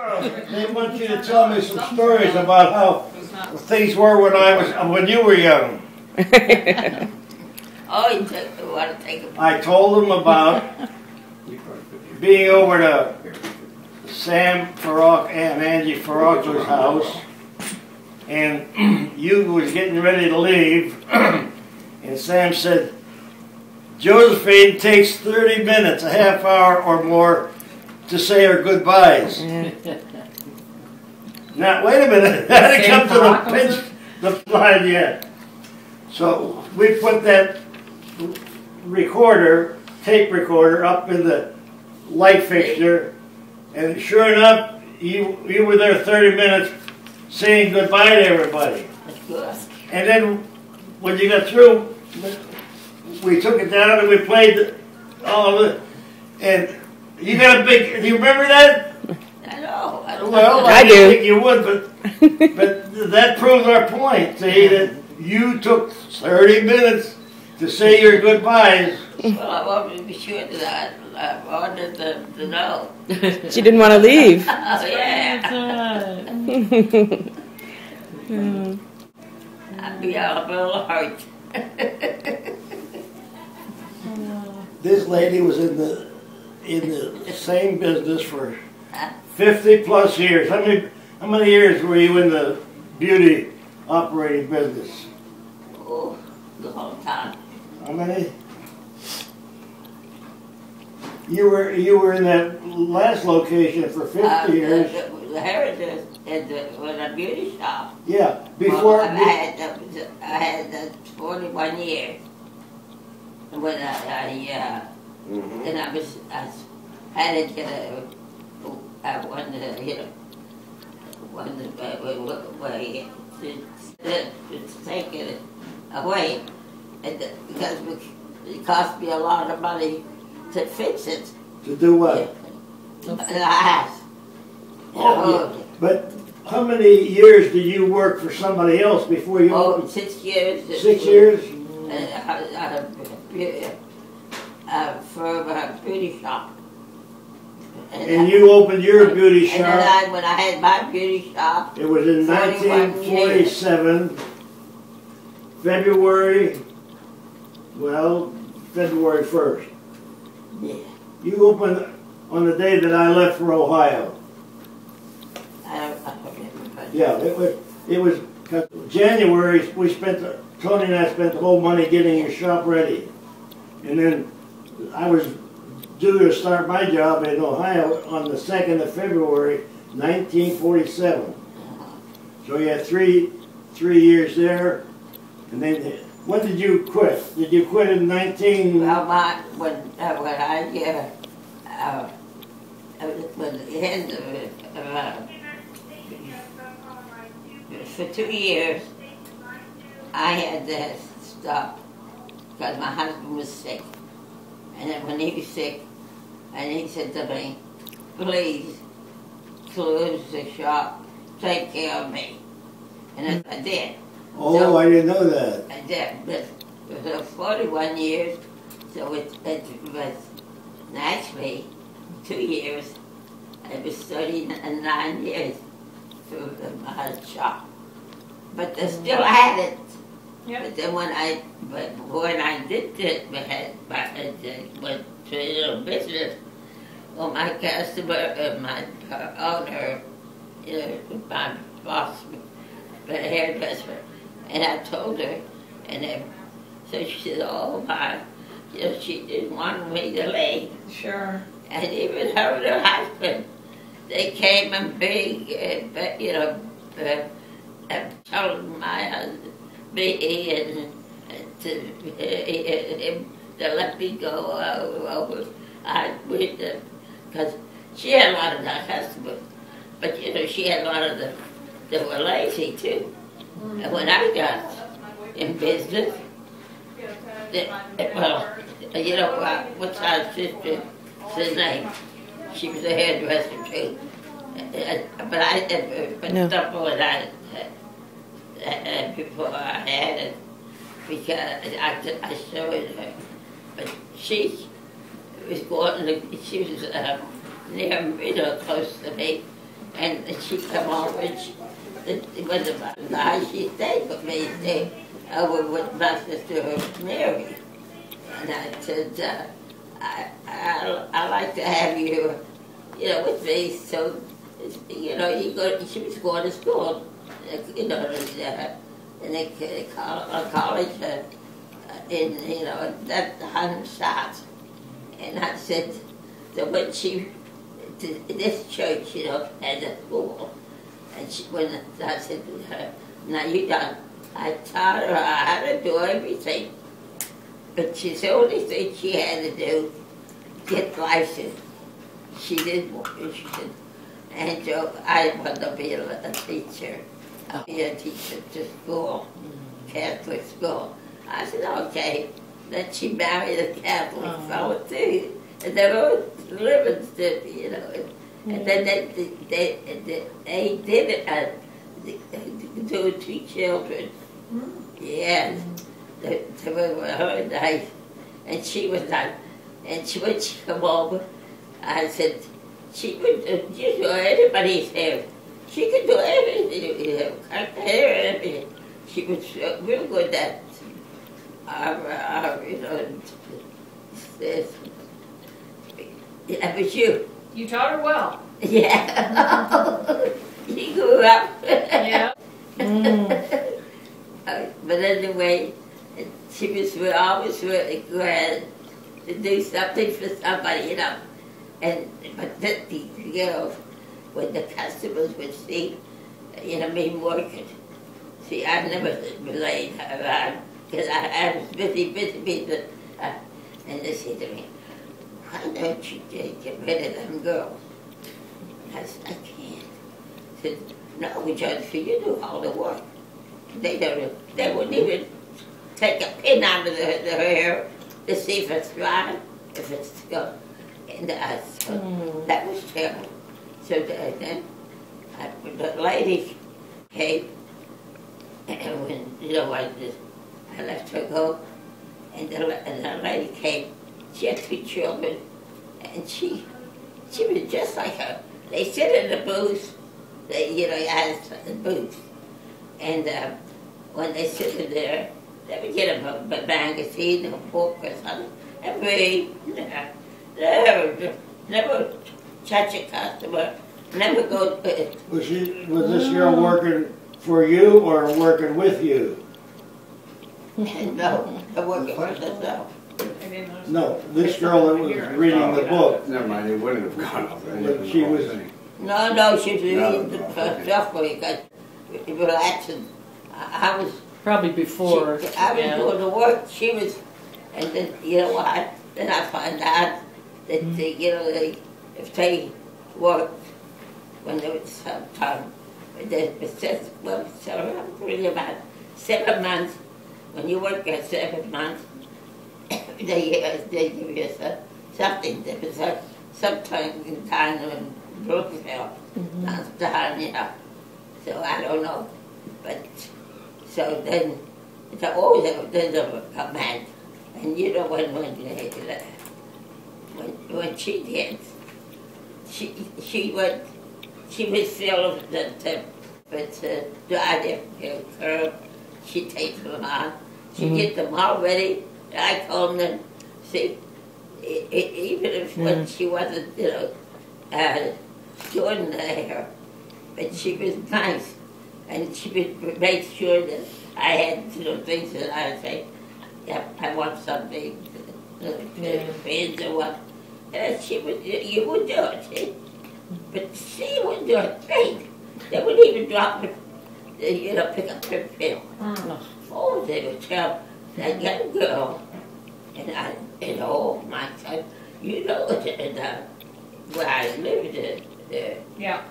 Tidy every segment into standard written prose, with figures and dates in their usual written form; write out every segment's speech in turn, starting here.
They want you to tell me some stories about how things were when you were young. Oh, you want to take a... I told them about being over to Sam Farag and Angie Farag's house, and you was getting ready to leave, and Sam said, Josephine takes 30 minutes, a half hour or more, to say her goodbyes. Now, wait a minute, I hadn't come to the slide yet. So we put that tape recorder up in the light fixture, and sure enough, you were there 30 minutes saying goodbye to everybody. And then when you got through, we took it down and we played all of it. And you got a big, do you remember that? I know. Well, I didn't think you would, but that proves our point, see, that you took 30 minutes to say your goodbyes. Well, I wanted to be sure that I wanted them to know. She didn't want to leave. Oh, yeah. I'd be all a little hurt. This lady was in the same business for 50 plus years. How many years were you in the beauty operating business? Oh, the whole time. How many? You were in that last location for 50 years. The heritage and the beauty shop. Yeah, before. Well, I had 41 years when and I had to get to take it away, and because it cost me a lot of money to fix it. To do what? The house. Oh, yeah. But how many years did you work for somebody else before you? Oh, 6 years. 6 years. For a beauty shop. And you opened your beauty shop. And then when I had my beauty shop, it was in 1947, February 1st. Yeah. You opened on the day that I left for Ohio. Yeah, it was January. Tony and I spent the whole money getting your shop ready, and then I was due to start my job in Ohio on the 2nd of February, 1947. So you had three years there, and then when did you quit? Did you quit in 19? Well, when the end of it, for 2 years, I had to stop because my husband was sick. And then when he was sick, and he said to me, please close the shop, take care of me. And that's what I did. Oh, so, I didn't know that. I did, but for 41 years, so it was actually 2 years. It was 39 years for my shop. But they still had it. Yep. But then when I did it, went to business, well, my customer, my owner, my boss, the hairdresser, and I told her, and then, so she said, oh my, she didn't want me to leave. Sure. And even her and her husband, they came and told my husband, him to let me go over. Because she had a lot of that husband, but she had a lot of that were lazy too. And when I got in business, what's our sister's name? She was a hairdresser too. But No. stuff what I before I had it, because I showed her. But she was going. She was near close to me, And she come over and it was about the house she stayed with me, stayed over with my sister Mary. And I said, I like to have you, with me, so, she was going to school, in a college in, that Hanstatt. And I said, so when this church, had a school, and I said to her, now you done, I taught her how to do everything, but she's the only thing she had to do, get licensed. She didn't want to, and so I wanted to be a teacher. I'll be a teacher to school, Catholic school. I said, okay. Then she married a Catholic fellow too. And they were living still, And then they did it, to 2 children. Yes. They were very nice. And she was nice. And when she come over, I said, she would do anybody's hair. She could do everything, cut hair, everything. She was real good at this. That was you. You taught her well. Yeah. You grew up. Yeah. But anyway, she was always really glad to do something for somebody, But when the customers would see, me working, see, I never laid her around because I was busy. And they said to me, why don't you get rid of them girls? And I said, I can't. I said, no, Jennifer, you do all the work. They wouldn't even take a pin out of their hair to see if it's right, if it's good. And that was terrible. So then the lady came, and when, I let her go, and the lady came. She had 2 children, and she was just like her. They sit in the booth, had the booth, and when they sit in there, they would get a magazine, a book, or something, and read. Never touch a customer, never go. Was this girl working for you or working with you? No, I working for herself. No, this girl that was reading the book. Never mind, it wouldn't have gone up. She was. No, she was reading the herself because relaxing. I was probably before. I was doing the work. She was, and then what? Then I find out that if they worked when there was some time, really about 7 months. When you work at 7 months, they give you something. There was sometime down in Brookville, down, so I don't know. But so then there's a man, and when she did, she was still but I didn't her. She takes them on. She get them all ready. I told them, see, even if when she wasn't, doing the hair, but she was nice, and she would make sure that I had things that I would say, yeah, I want something, friends or what. And you would do it, see? But she would do it great. They wouldn't even drop it, pick up her film. Oh, they would tell that young girl, and oh my God, where I lived there. Yeah.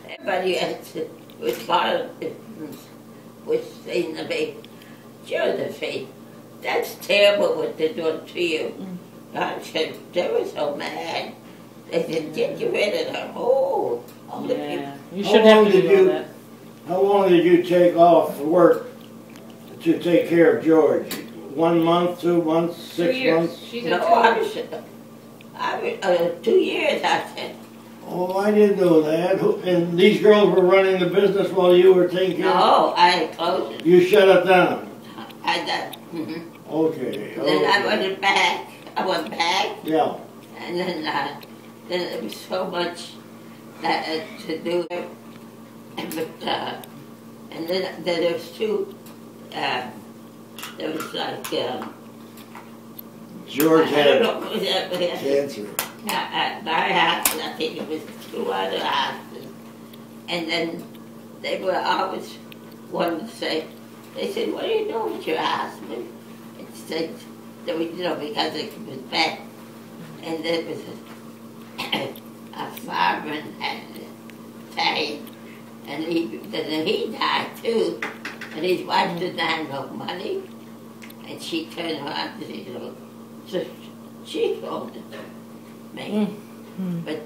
Everybody else was part of it, was saying to me, Josephine, that's terrible what they're doing to you. I said, they were so mad. They said, get you rid of them. Oh, all the people. You shouldn't have to do that. How long did you take off work to take care of George? 1 month, 2 months, 6 2 years. months? She did No, 2 years. I was 2 years, I said. Oh, I didn't know that. And these girls were running the business while you were taking care of No, I closed it. it? You shut it down? I done. Okay. Then I okay. went back. I went back, Yeah. and then there was so much that to do. But and then there was two. There was like George I had don't know what that was. cancer. At my house, and I think it was two other houses. And then they were always wanting to say, they said, what are you doing with your husband? And said, that we, because it was bad. And there was a fireman had Italian, and then he died too. And his wife didn't have no money. And she turned around and said, so she told it to me. But,